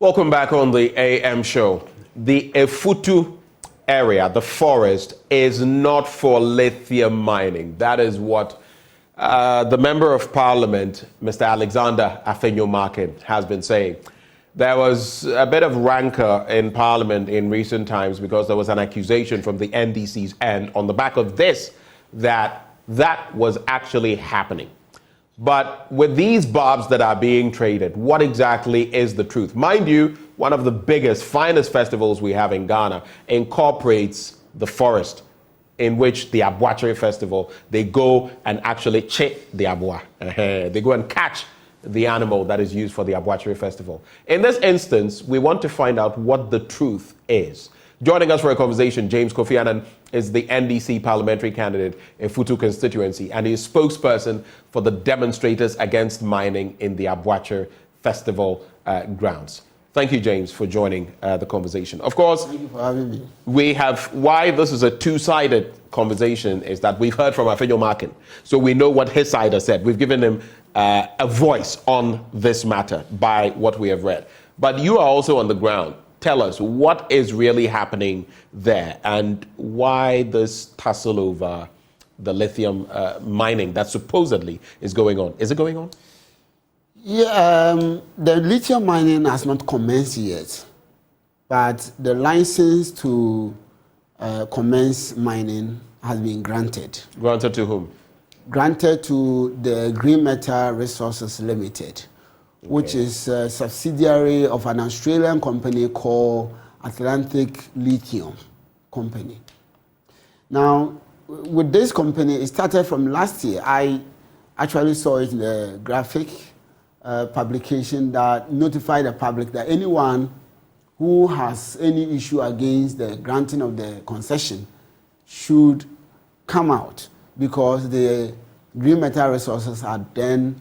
Welcome back on the AM show. The Efutu area, the forest, is not for lithium mining. That is what the Member of Parliament, Mr. Alexander Afenyo-Markin, has been saying. There was a bit of rancor in Parliament in recent times because there was an accusation from the NDC's end on the back of this that was actually happening. But with these barbs that are being traded, what exactly is the truth? Mind you, one of the biggest, finest festivals we have in Ghana incorporates the forest, in which the Aboakyir Festival, they go and actually check the aboa. They go and catch the animal that is used for the Aboakyir Festival. In this instance, we want to find out what the truth is. Joining us for a conversation, James Kofi Annan is the NDC parliamentary candidate in Futu constituency, and he is spokesperson for the demonstrators against mining in the Aboakyir Festival grounds. Thank you, James, for joining the conversation. Of course, thank you for having me. We have, why this is a two-sided conversation is that we've heard from Afenyo-Markin, so we know what his side has said. We've given him a voice on this matter by what we have read. But you are also on the ground. Tell us what is really happening there and why this tussle over the lithium mining that supposedly is going on. Is it going on? Yeah, the lithium mining has not commenced yet, but the license to commence mining has been granted. Granted to whom? Granted to the Green Metal Resources Limited, which is a subsidiary of an Australian company called Atlantic Lithium Company. Now, with this company, it started from last year. I actually saw it in the graphic publication that notified the public that anyone who has any issue against the granting of the concession should come out, because the Green Metal Resources had then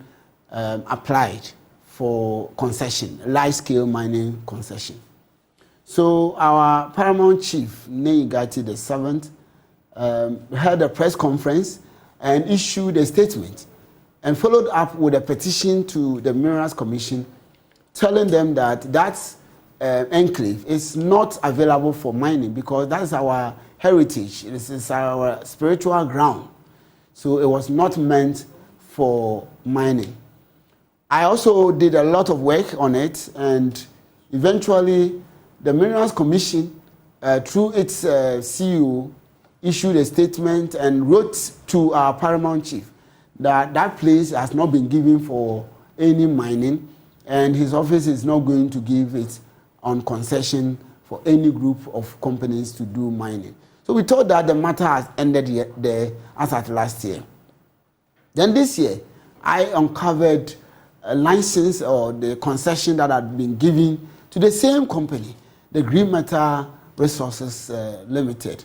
applied for concession, large-scale mining concession. So our Paramount Chief, Neigati VII, held a press conference and issued a statement and followed up with a petition to the Minerals Commission telling them that that enclave is not available for mining because that's our heritage. This is our spiritual ground. So it was not meant for mining. I also did a lot of work on it, and eventually the Minerals Commission, through its CEO, issued a statement and wrote to our Paramount Chief that that place has not been given for any mining, and his office is not going to give it on concession for any group of companies to do mining. So we thought that the matter has ended there as at last year. Then this year, I uncovered a license or the concession that had been given to the same company, the Green Metal Resources Limited.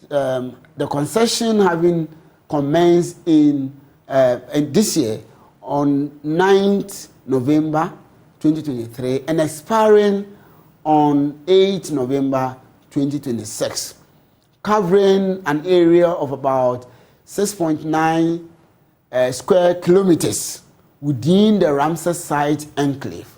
The concession having commenced in this year on 9th November 2023 and expiring on 8th November 2026, covering an area of about 6.9 square kilometers within the Ramsar site enclave.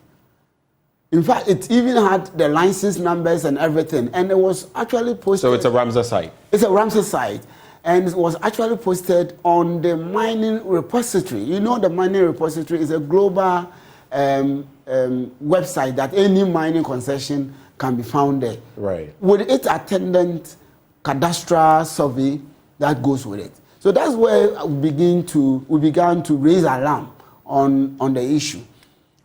In fact, it even had the license numbers and everything, and it was actually posted. So it's a Ramsar site? It's a Ramsar site, and it was actually posted on the mining repository. You know, the mining repository is a global website that any mining concession can be found there. Right. With its attendant cadastral survey that goes with it. So that's where we began to raise alarm on the issue.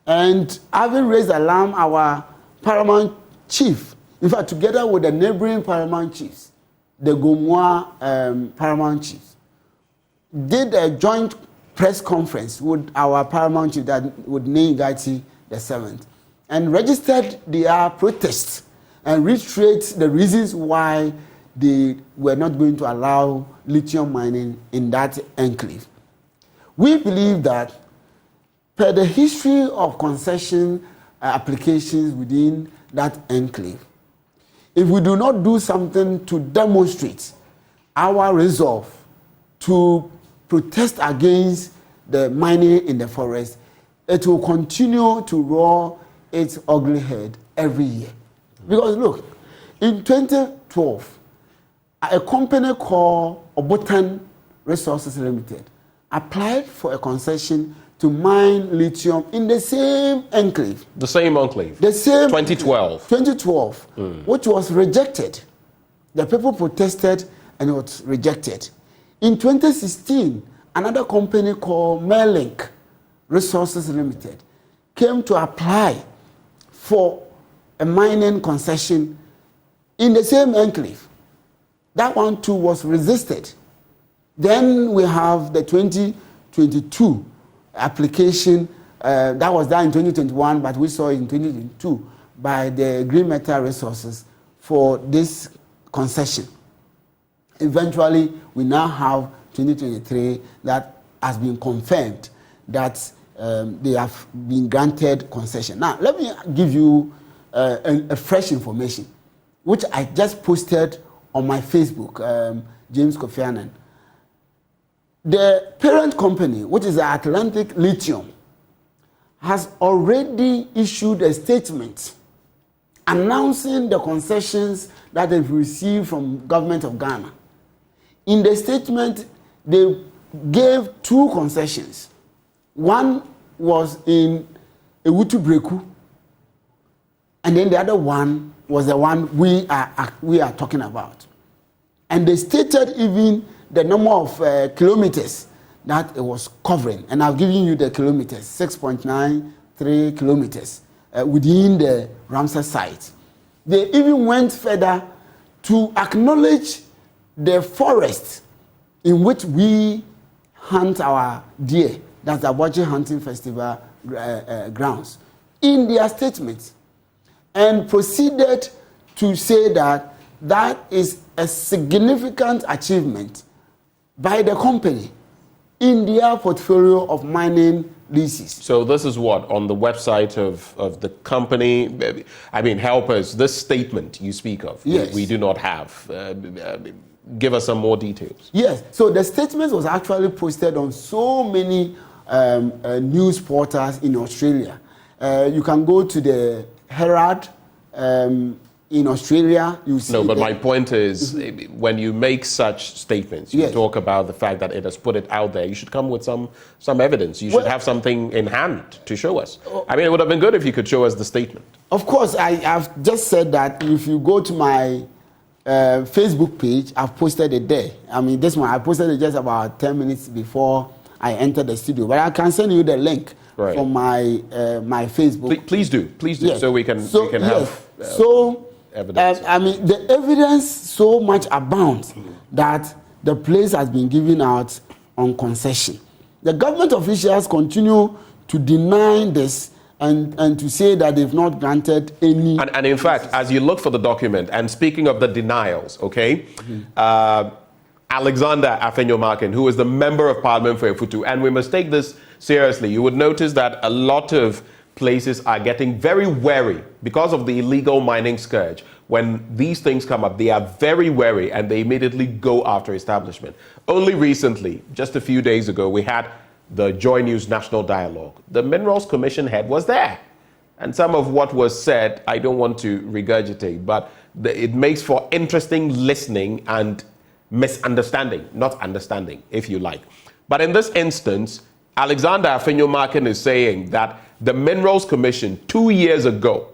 And having raised alarm, our Paramount Chief, in fact, together with the neighboring Paramount Chiefs, the Gomwa Paramount Chiefs, did a joint press conference with our Paramount Chief, with Neigati VII, and registered their protests and reiterate the reasons why they were not going to allow lithium mining in that enclave. We believe that per the history of concession applications within that enclave, if we do not do something to demonstrate our resolve to protest against the mining in the forest, it will continue to roar its ugly head every year. Because look, in 2012, a company called Aboakyir Resources Limited applied for a concession to mine lithium in the same enclave. The same enclave? The same. 2012. 2012, which was rejected. The people protested and it was rejected. In 2016, another company called Merlink Resources Limited came to apply for a mining concession in the same enclave. That one too was resisted. Then we have the 2022 application that was done in 2021, but we saw it in 2022 by the Green Metal Resources for this concession. Eventually, we now have 2023 that has been confirmed that they have been granted concession. Now, let me give you a fresh information, which I just posted on my Facebook, James Kofi Annan. The parent company, which is the Atlantic Lithium, has already issued a statement announcing the concessions that they've received from government of Ghana. In the statement, they gave 2 concessions. One was in Ewutu Breku, and then the other one was the one we are talking about. And they stated even the number of kilometers that it was covering. And I've given you the kilometers, 6.93 kilometers within the Ramsar site. They even went further to acknowledge the forest in which we hunt our deer, that's the Aboakyir Hunting Festival grounds, in their statements, and proceeded to say that that is a significant achievement by the company in their portfolio of mining leases. So this is what, on the website of the company? I mean, help us, this statement you speak of, yes, we do not have. Give us some more details. Yes, so the statement was actually posted on so many news portals in Australia. You can go to the Herald in Australia, you see. No, but my point is, when you make such statements, you yes, talk about the fact that it has put it out there, you should come with some evidence. You should have something in hand to show us. I mean, it would have been good if you could show us the statement. Of course, I've just said that if you go to my Facebook page, I've posted it there. I mean, this one, I posted it just about 10 minutes before I entered the studio. But I can send you the link from my my Facebook. Please do, yes, so we can have evidence. I mean, the evidence so much abounds that the place has been given out on concession. The government officials continue to deny this and to say that they've not granted any. And in fact, as you look for the document, and speaking of the denials, okay, Alexander Afenyo-Markin, who is the member of Parliament for Efutu, and we must take this seriously, you would notice that a lot of places are getting very wary because of the illegal mining scourge. When these things come up, they are very wary and they immediately go after establishment. Only recently, just a few days ago, we had the Joy News National Dialogue. The Minerals Commission head was there. And some of what was said, I don't want to regurgitate, but it makes for interesting listening and misunderstanding, not understanding, if you like. But in this instance, Alexander Afenyo-Markin is saying that the Minerals Commission 2 years ago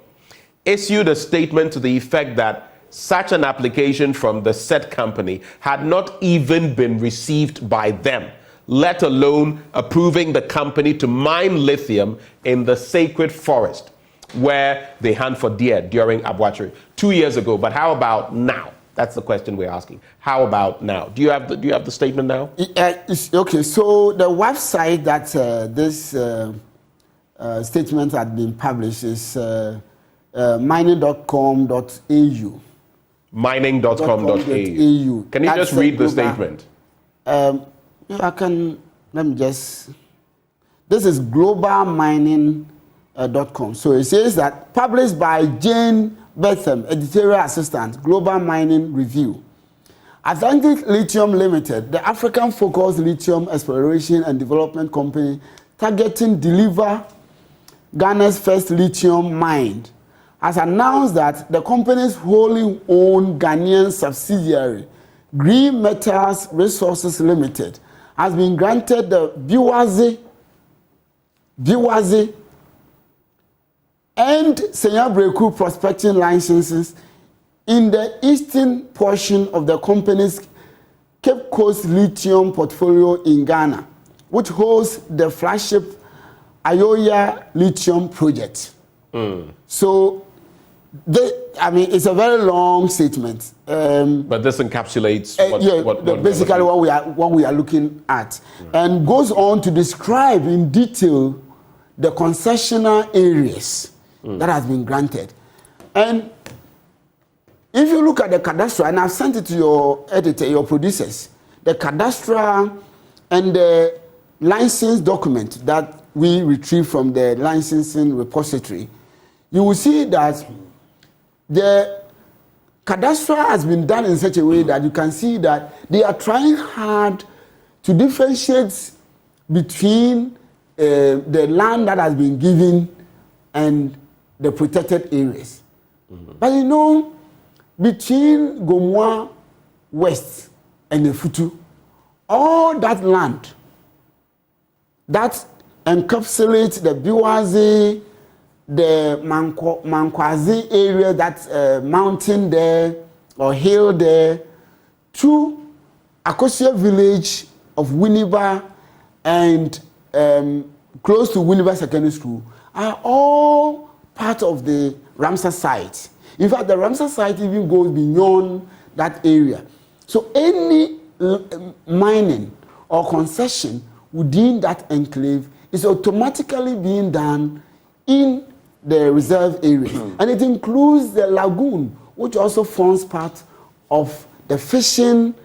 issued a statement to the effect that such an application from the said company had not even been received by them, let alone approving the company to mine lithium in the sacred forest where they hunt for deer during Aboakyir 2 years ago. But how about now? That's the question we're asking. How about now? Do you have the statement now? Okay, so the website that this statement had been published is mining.com.au. Mining.com.au. Can you just read the statement? I can. Let me just. This is globalmining.com. So it says that published by Jane Betham, editorial assistant, Global Mining Review. Atlantic Lithium Limited, the African-focused lithium exploration and development company targeting deliver Ghana's first lithium mine, has announced that the company's wholly owned Ghanaian subsidiary, Green Metals Resources Limited, has been granted the Biwaze and Senyabreku prospecting licenses in the eastern portion of the company's Cape Coast lithium portfolio in Ghana, which holds the flagship Aboakyir lithium project. So, it's a very long statement. But this encapsulates what basically what we are looking at, and goes on to describe in detail the concessional areas that has been granted. And if you look at the cadastral, and I've sent it to your editor, your producers, the cadastral and the license document that we retrieve from the licensing repository, you will see that the cadastral has been done in such a way that you can see that they are trying hard to differentiate between the land that has been given and the protected areas. But you know, between Gomwa West and the Futu, all that land that encapsulates the Biwaze, the Mankwazi area, that mountain there or hill there, to Akosia village of Winneba and close to Winneba Secondary School, are all part of the Ramsar site. In fact, the Ramsar site even goes beyond that area. So any mining or concession within that enclave is automatically being done in the reserve area. And it includes the lagoon, which also forms part of the fishing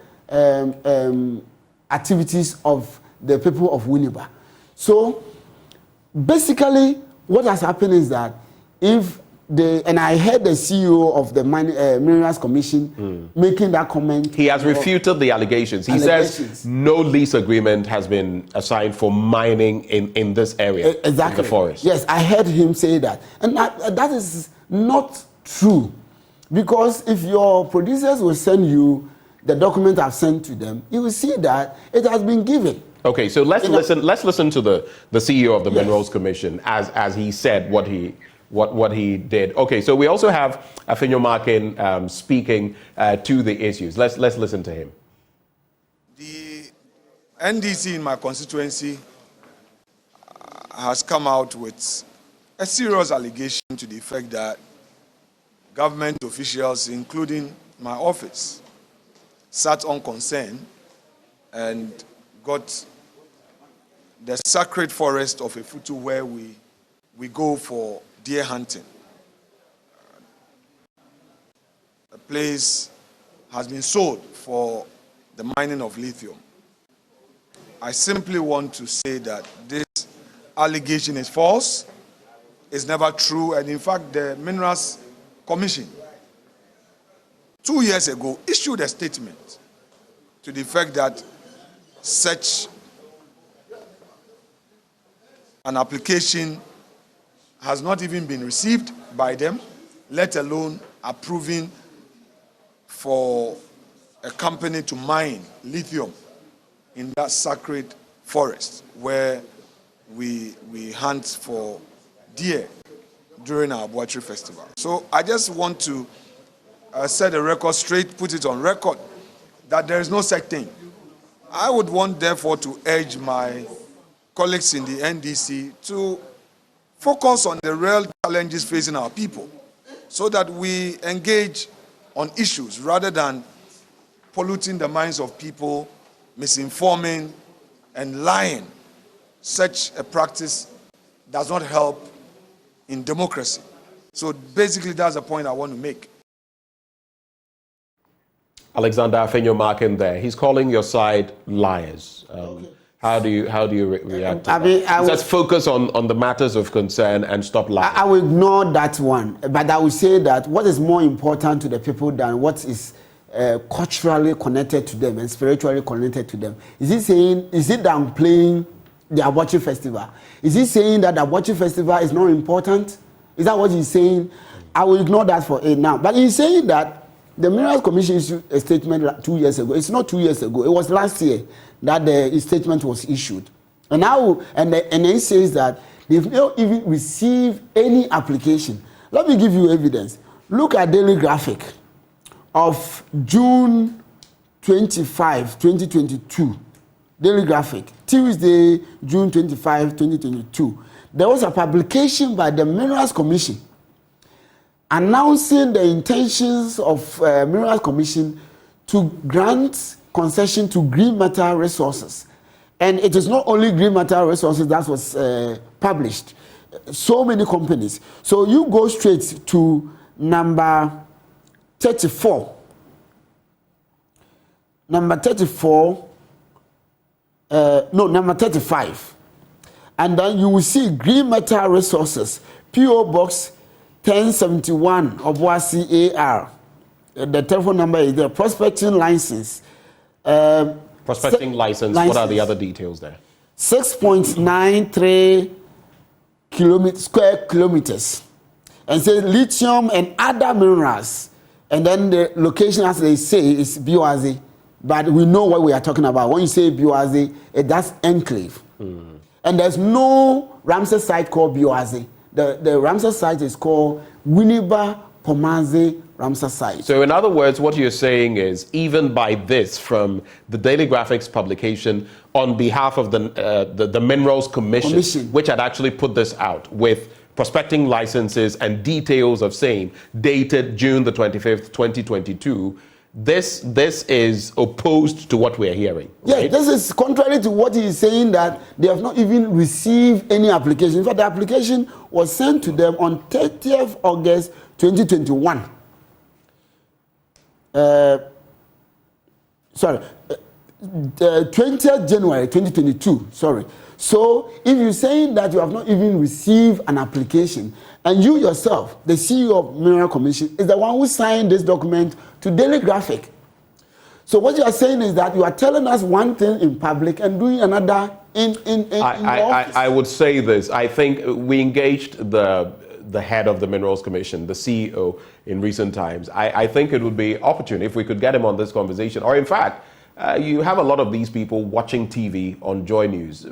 activities of the people of Winneba. So basically what has happened is that if and I heard the CEO of the Minerals Commission making that comment. He has refuted the allegations. He says no lease agreement has been assigned for mining in this area, exactly. In the forest. Yes, I heard him say that. And that is not true. Because if your producers will send you the document I've sent to them, you will see that it has been given. Okay, so let's listen to the CEO of the Minerals Commission as he said what he did. Okay, so we also have Afenyo Markin speaking to the issues. Let's listen to him. The NDC in my constituency has come out with a serious allegation to the effect that government officials, including my office, sat on concern and got the sacred forest of Efutu, where we go for deer hunting. The place has been sold for the mining of lithium. I simply want to say that this allegation is false, it's never true, and in fact the Minerals Commission 2 years ago issued a statement to the effect that such an application has not even been received by them, let alone approving for a company to mine lithium in that sacred forest where we hunt for deer during our Aboakyir festival. So I just want to set the record straight, put it on record, that there is no such thing. I would want, therefore, to urge my colleagues in the NDC to focus on the real challenges facing our people so that we engage on issues rather than polluting the minds of people, misinforming and lying. Such a practice does not help in democracy. So basically that's the point I want to make. Alexander Afenyo Markin there. He's calling your side liars. Okay. How do you react to that? Let's focus on the matters of concern and stop lying. I will ignore that one, but I will say that what is more important to the people than what is culturally connected to them and spiritually connected to them? Is it downplaying the Aboakyir Festival. Is he saying that the Aboakyir Festival is not important? Is that what he's saying? I will ignore that for it now. But he's saying that the Minerals Commission issued a statement 2 years ago. It's not 2 years ago. It was last year that the statement was issued. And now, and then he says that they've not even received any application. Let me give you evidence. Look at Daily Graphic of June 25, 2022. Daily Graphic, Tuesday, June 25, 2022. There was a publication by the Minerals Commission announcing the intentions of Minerals Commission to grant concession to Green Metal Resources. And it is not only Green Metal Resources that was published. So many companies. So you go straight to number 34. Number 34. Number 35. And then you will see Green Metal Resources, P.O. Box 1071, Aboakyir AR. The telephone number is there. Prospecting license. Prospecting license. What are the other details there? 6.93 square kilometers. And say lithium and other minerals. And then the location, as they say, is Aboakyir. But we know what we are talking about. When you say Aboakyir, that's enclave. And there's no Ramsar site called Aboakyir. The Ramsar site is called Winneba Pomaze Ramsar site. So in other words, what you're saying is, even by this, from the Daily Graphics publication on behalf of the Minerals Commission, which had actually put this out with prospecting licenses and details of same, dated June the 25th, 2022, this is opposed to what we're hearing. Yes, right? This is contrary to what he is saying, that they have not even received any application. In fact, the application was sent to them on 30th August 2021. 20th January 2022, sorry. So if you're saying that you have not even received an application, and you yourself, the CEO of Mineral Commission, is the one who signed this document to Daily Graphic. So what you are saying is that you are telling us one thing in public and doing another in the office. I would say this. I think we engaged the head of the Minerals Commission, the CEO, in recent times. I think it would be opportune if we could get him on this conversation. Or in fact, you have a lot of these people watching TV on Joy News.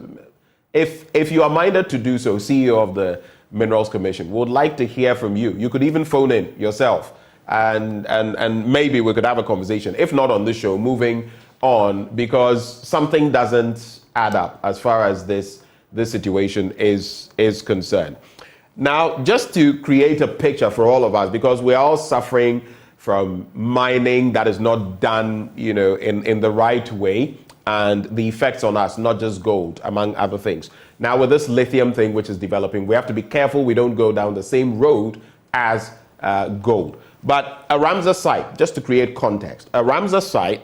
If you are minded to do so, CEO of the Minerals Commission, would like to hear from you. You could even phone in yourself, and maybe we could have a conversation. If not on this show, moving on, because something doesn't add up as far as this situation is concerned. Now, just to create a picture for all of us, because we're all suffering from mining that is not done, in the right way, and the effects on us, not just gold, among other things. Now, with this lithium thing which is developing, we have to be careful we don't go down the same road as gold. But a Ramsar site, just to create context, a Ramsar site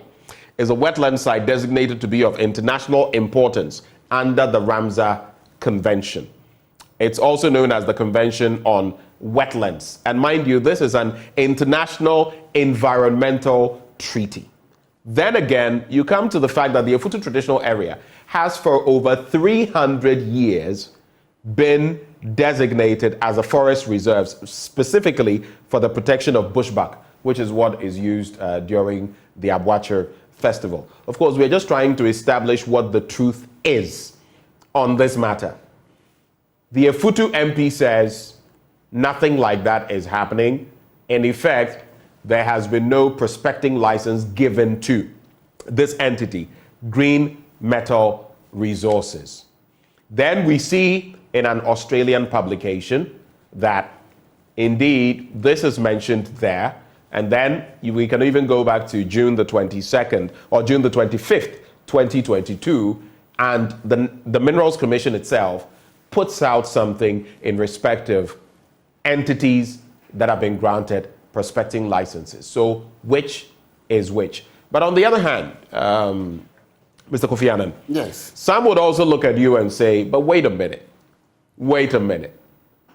is a wetland site designated to be of international importance under the Ramsar Convention. It's also known as the Convention on Wetlands. And mind you, this is an international environmental treaty. Then again, you come to the fact that the Efutu traditional area has for over 300 years been designated as a forest reserve, specifically for the protection of bushbuck, which is what is used during the Aboakyir festival. Of course, we're just trying to establish what the truth is on this matter. The Efutu MP says nothing like that is happening. In effect, there has been no prospecting license given to this entity, Green Metal Resources. Then we see in an Australian publication that indeed this is mentioned there. And then we can even go back to June the 22nd or June the 25th, 2022, and the Minerals Commission itself puts out something in respect of entities that have been granted prospecting licenses. So which is which? But on the other hand, Mr. Kofi Annan, yes, some would also look at you and say, but wait a minute,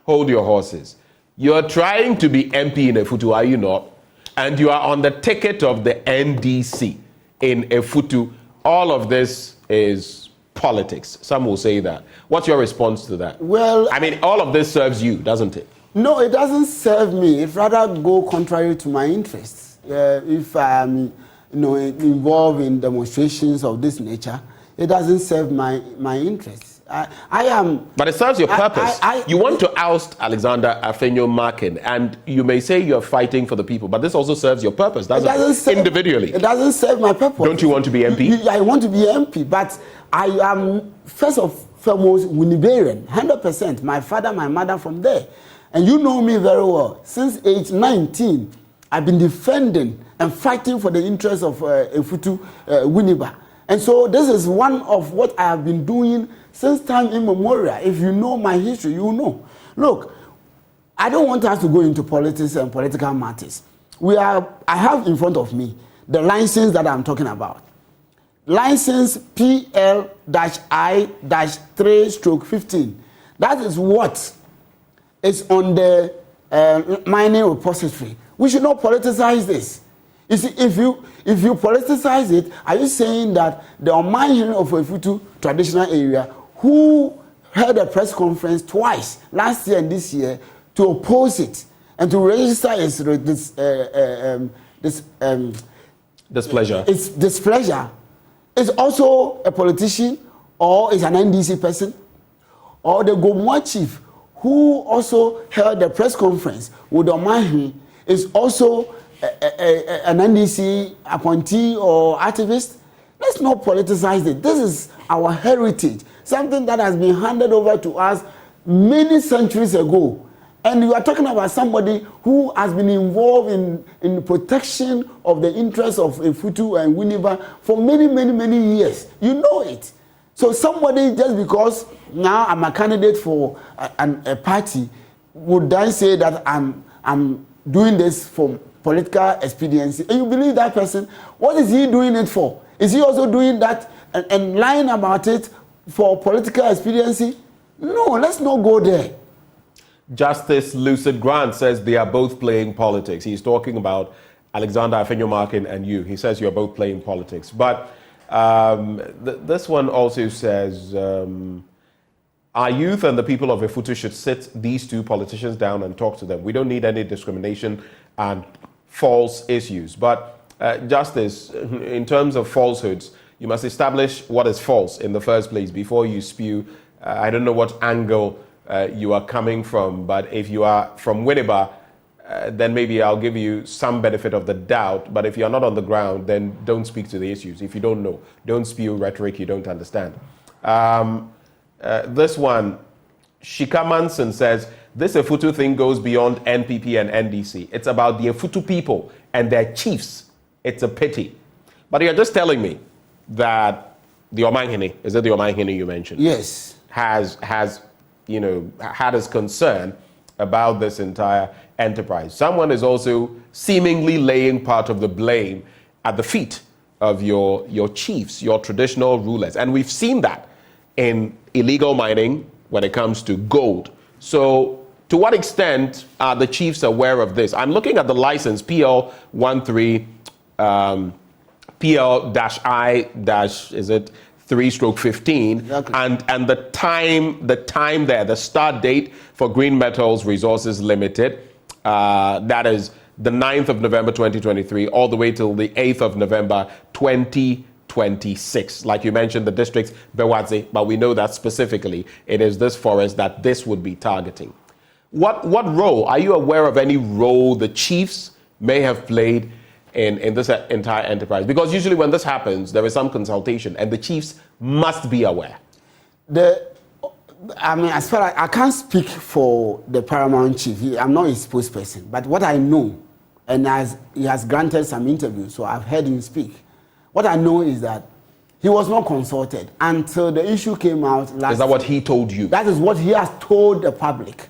hold your horses. You're trying to be MP in Efutu, are you not? And you are on the ticket of the NDC in Efutu. All of this is politics. Some will say that. What's your response to that? Well, I mean, all of this serves you, doesn't it? No, it doesn't serve me. It rather go contrary to my interests. If I'm, involved in demonstrations of this nature, it doesn't serve my interests. I am. But it serves your purpose. You want to oust Alexander Afenyo-Markin, and you may say you're fighting for the people, but this also serves your purpose, doesn't it? Individually. It doesn't serve my purpose. Don't you want to be MP? I want to be MP, but I am, first of foremost, Winnebarian, 100%. My father, my mother from there. And you know me very well. Since age 19, I've been defending and fighting for the interests of Efutu Winneba. And so this is one of what I have been doing since time immemorial. If you know my history, you know. Look, I don't want us to go into politics and political matters. I have in front of me the license that I'm talking about. License PL-I-3/15. That is what is on the mining repository. We should not politicize this. You see, if you politicize it, are you saying that the Omanhene of Efutu traditional area, who held a press conference twice, last year and this year, to oppose it and to register its displeasure, is also a politician or is an NDC person, or the Gomwa chief, who also held a press conference with Omanhene, is also an NDC appointee or activist? Let's not politicize it. This is our heritage, something that has been handed over to us many centuries ago. And you are talking about somebody who has been involved in protection of the interests of Efutu and Winneba for many, many, many years. You know it. So somebody, just because now I'm a candidate for a party, would then say that I'm doing this for political expediency, and you believe that person, what is he doing it for? Is he also doing that and lying about it for political expediency? No, let's not go there. Justice Lucid Grant says they are both playing politics. He's talking about Alexander Afenyo-Markin and you. He says you're both playing politics. But this one also says our youth and the people of Efutu should sit these two politicians down and talk to them. We don't need any discrimination and false issues. But Justice, in terms of falsehoods, you must establish what is false in the first place before you spew. I don't know what angle you are coming from, but if you are from Winneba, then maybe I'll give you some benefit of the doubt. But if you're not on the ground, then don't speak to the issues. If you don't know, don't spew rhetoric you don't understand. This one, Shika Manson says, this Efutu thing goes beyond NPP and NDC. It's about the Efutu people and their chiefs. It's a pity. But you're just telling me that the Omanhene, is it the Omanhene you mentioned? Yes. Has had his concern about this entire enterprise. Someone is also seemingly laying part of the blame at the feet of your chiefs, your traditional rulers. And we've seen that in illegal mining when it comes to gold. So to what extent are the chiefs aware of this? I'm looking at the license PL-13 PL-I-3/15, exactly. and the time there, the start date for Green Metals Resources Limited, that is the 9th of November 2023 all the way till the 8th of November 2026. Like you mentioned, the district's Bewadze, but we know that specifically it is this forest that this would be targeting. What role, are you aware of any role the chiefs may have played in this entire enterprise? Because usually when this happens, there is some consultation and the chiefs must be aware. As far as I can't speak for the paramount chief, I'm not his spokesperson, but what I know, and as he has granted some interviews, so I've heard him speak. What I know is that he was not consulted until the issue came out last year. Is that what he told you? That is what he has told the public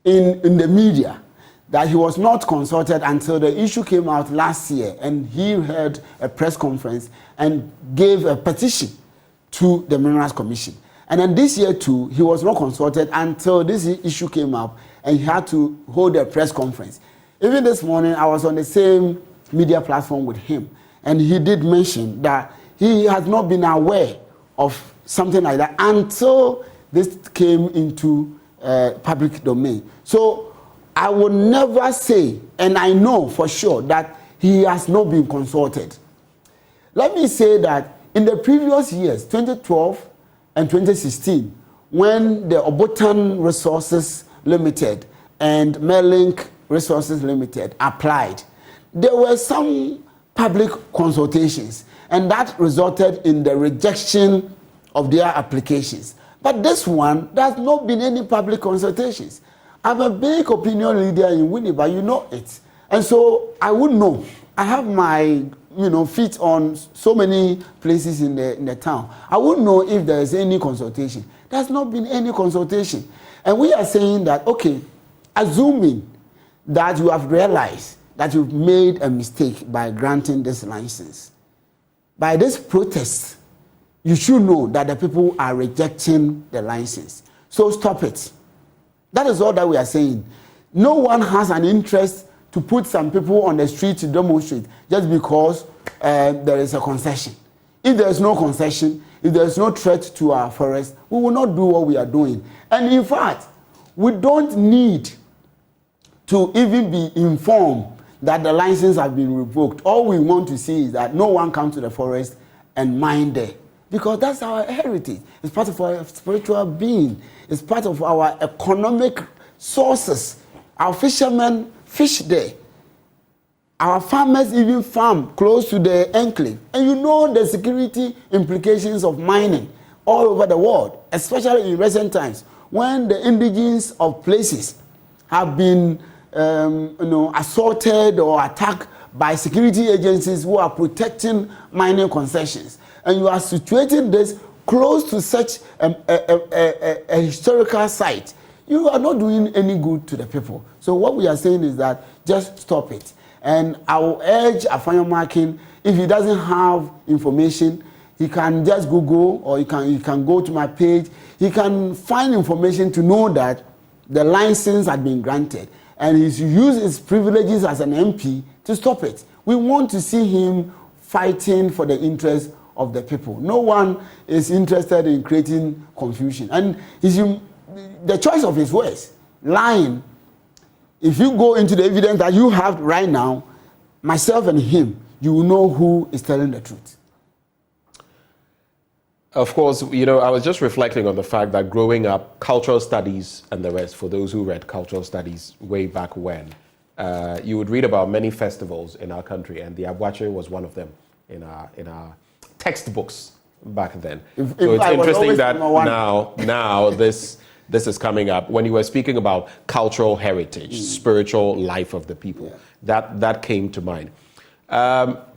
in the media, that he was not consulted until the issue came out last year, and he held a press conference and gave a petition to the Minerals Commission. And then this year too, he was not consulted until this issue came up, and he had to hold a press conference. Even this morning, I was on the same media platform with him, and he did mention that he has not been aware of something like that, until this came into public domain. So I would never say, and I know for sure that he has not been consulted. Let me say that in the previous years, 2012 and 2016, when the Obotan Resources Limited and Merlink Resources Limited applied, there were some public consultations, and that resulted in the rejection of their applications. But this one, there's not been any public consultations. I'm a big opinion leader in Winneba, you know it. And so I would know. I have my feet on so many places in the town. I wouldn't know if there is any consultation. There's not been any consultation. And we are saying that, okay, assuming that you have realized that you've made a mistake by granting this license, by this protest, you should know that the people are rejecting the license. So stop it. That is all that we are saying. No one has an interest to put some people on the street to demonstrate just because there is a concession. If there is no concession, if there is no threat to our forest, we will not do what we are doing. And in fact, we don't need to even be informed that the license has been revoked. All we want to see is that no one comes to the forest and mine there. Because that's our heritage. It's part of our spiritual being. It's part of our economic sources. Our fishermen fish there. Our farmers even farm close to the enclave. And you know the security implications of mining all over the world, especially in recent times, when the indigenes of places have been assaulted or attacked by security agencies who are protecting mining concessions. And you are situating this close to such a historical site. You are not doing any good to the people. So what we are saying is that just stop it. And I will urge Aboakyir, if he doesn't have information, he can just Google, or he can go to my page. He can find information to know that the license had been granted. And he's used his privileges as an MP to stop it. We want to see him fighting for the interest of the people. No one is interested in creating confusion. And the choice of his words, lying. If you go into the evidence that you have right now, myself and him, you will know who is telling the truth. Of course, I was just reflecting on the fact that growing up, cultural studies and the rest, for those who read cultural studies way back when, you would read about many festivals in our country, and the Aboakyir was one of them in our textbooks back then. So it's interesting that now this is coming up. When you were speaking about cultural heritage, spiritual life of the people, that came to mind.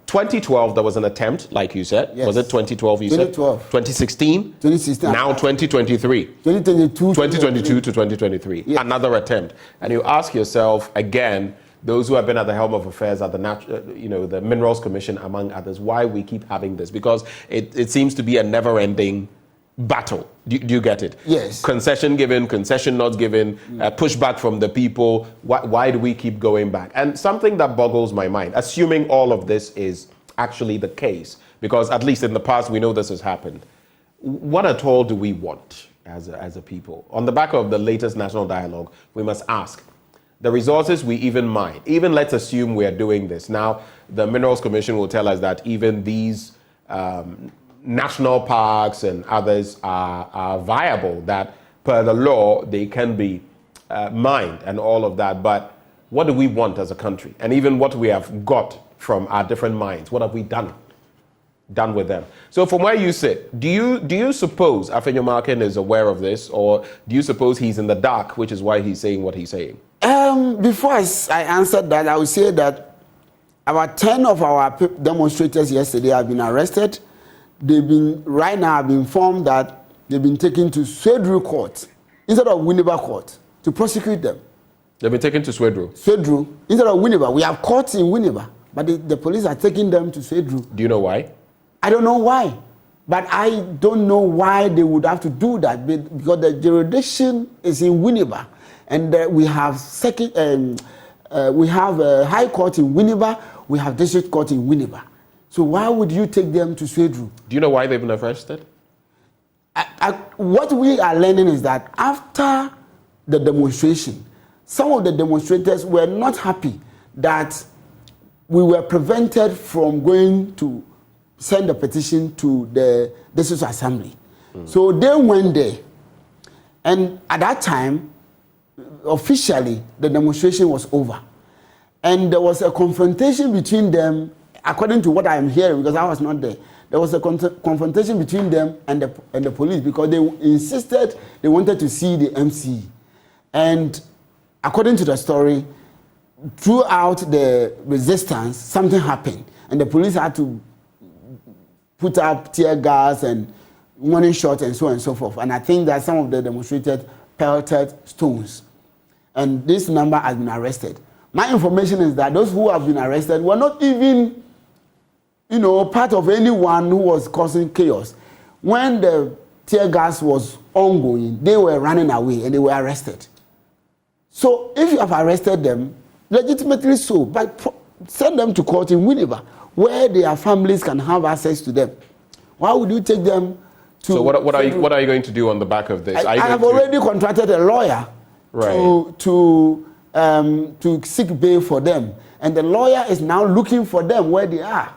2012, there was an attempt, like you said. Yes. Was it 2012 you 2012. said? 2016? 2016. Now 2023. 2022 to 2023. Yes. Another attempt. And you ask yourself, again, those who have been at the helm of affairs at the Minerals Commission, among others, why we keep having this. Because it seems to be a never-ending battle. Do you get it? Yes. Concession given, concession not given, pushback from the people. Why do we keep going back? And something that boggles my mind, assuming all of this is actually the case, because at least in the past we know this has happened, what at all do we want as a people? On the back of the latest national dialogue, we must ask, the resources we even mine, even let's assume we are doing this. Now, the Minerals Commission will tell us that even these national parks and others are viable, that per the law they can be mined and all of that. But what do we want as a country? And even what we have got from our different mines, what have we done with them? So from where you sit, do you suppose Aboakyir is aware of this, or do you suppose he's in the dark, which is why he's saying what he's saying? Before I answered that, I would say that about 10 of our demonstrators yesterday have been arrested. Right now I've been informed that they've been taken to Swedru court instead of Winneba court to prosecute them. They've been taken to Swedru? Swedru instead of Winneba. We have courts in Winneba, but the police are taking them to Swedru. Do you know why? I don't know why, but I don't know why they would have to do that, because the jurisdiction is in Winneba, and we have a high court in Winneba, we have district court in Winneba. So why would you take them to Swedru? Do you know why they've been arrested? what we are learning is that after the demonstration, some of the demonstrators were not happy that we were prevented from going to send a petition to the District Assembly. So they went there. And at that time, officially, the demonstration was over. And there was a confrontation between them, according to what I am hearing, because I was not there. There was a confrontation between them and the police because they insisted they wanted to see the MC. And according to the story, throughout the resistance, something happened. And the police had to put up tear gas and warning shots and so on and so forth. And I think that some of the demonstrators pelted stones. And this number has been arrested. My information is that those who have been arrested were not even, part of anyone who was causing chaos. When the tear gas was ongoing, they were running away and they were arrested. So if you have arrested them, legitimately so, but send them to court in Winneba, where their families can have access to them. Why would you take them to... So what are you going to do on the back of this? I have already contracted a lawyer to seek bail for them. And the lawyer is now looking for them where they are.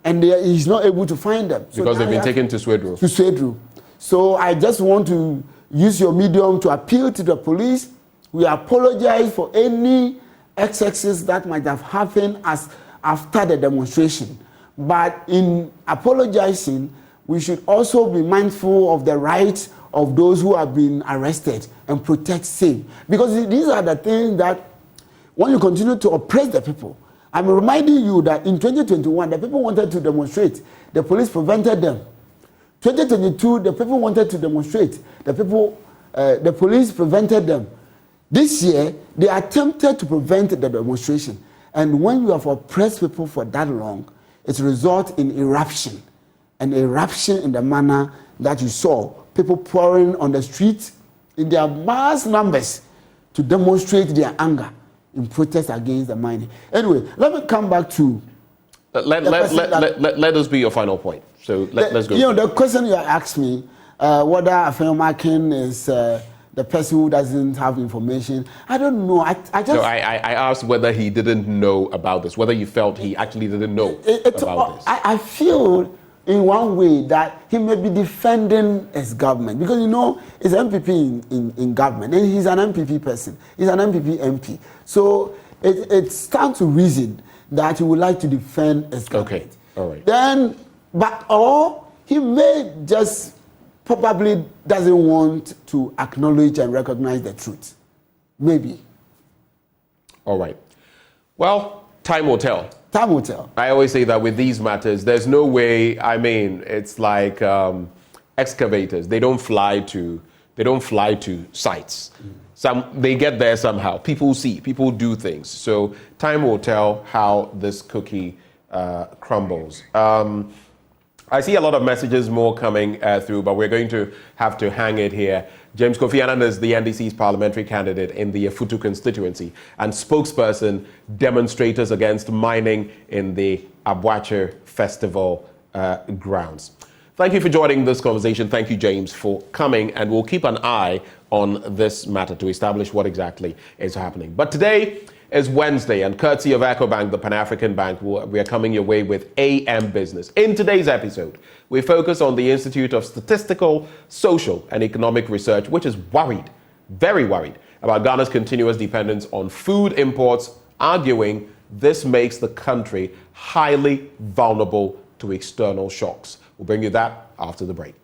And he's not able to find them. Because they've been taken to Swedru. To Swedru. So I just want to use your medium to appeal to the police. We apologize for any excesses that might have happened after the demonstration. But in apologizing, we should also be mindful of the rights of those who have been arrested and protect safe. Because these are the things that, when you continue to oppress the people, I'm reminding you that in 2021, the people wanted to demonstrate. The police prevented them. 2022, the people wanted to demonstrate. The police prevented them. This year, they attempted to prevent the demonstration. And when you have oppressed people for that long, it results in eruption. An eruption in the manner that you saw. People pouring on the streets in their mass numbers to demonstrate their anger in protest against the mining. Anyway, let me come back to... Let us be your final point. So let's go. The question you asked me, whether Aboakyir is the person who doesn't have information, I don't know. I asked whether he didn't know about this, whether you felt he actually didn't know about this. I feel in one way that he may be defending his government because he's an MPP in government and he's an MPP person. He's an MPP MP. So it stands to reason that he would like to defend his government. Okay, all right. Or he may just probably doesn't want to acknowledge and recognize the truth. Maybe. All right. Well, time will tell. Time will tell. I always say that with these matters, there's no way. It's like excavators. They don't fly to sites. They get there somehow. People see. People do things. So time will tell how this cookie crumbles. I see a lot of messages more coming through, but we're going to have to hang it here. James Kofi Annan is the NDC's parliamentary candidate in the Afutu constituency and spokesperson demonstrators against mining in the Aboakyir Festival grounds. Thank you for joining this conversation. Thank you, James, for coming, and we'll keep an eye on this matter to establish what exactly is happening. But today is Wednesday, and courtesy of EcoBank, the Pan-African Bank, we are coming your way with AM Business. In today's episode, we focus on the Institute of Statistical, Social and Economic Research, which is worried, very worried, about Ghana's continuous dependence on food imports, arguing this makes the country highly vulnerable to external shocks. We'll bring you that after the break.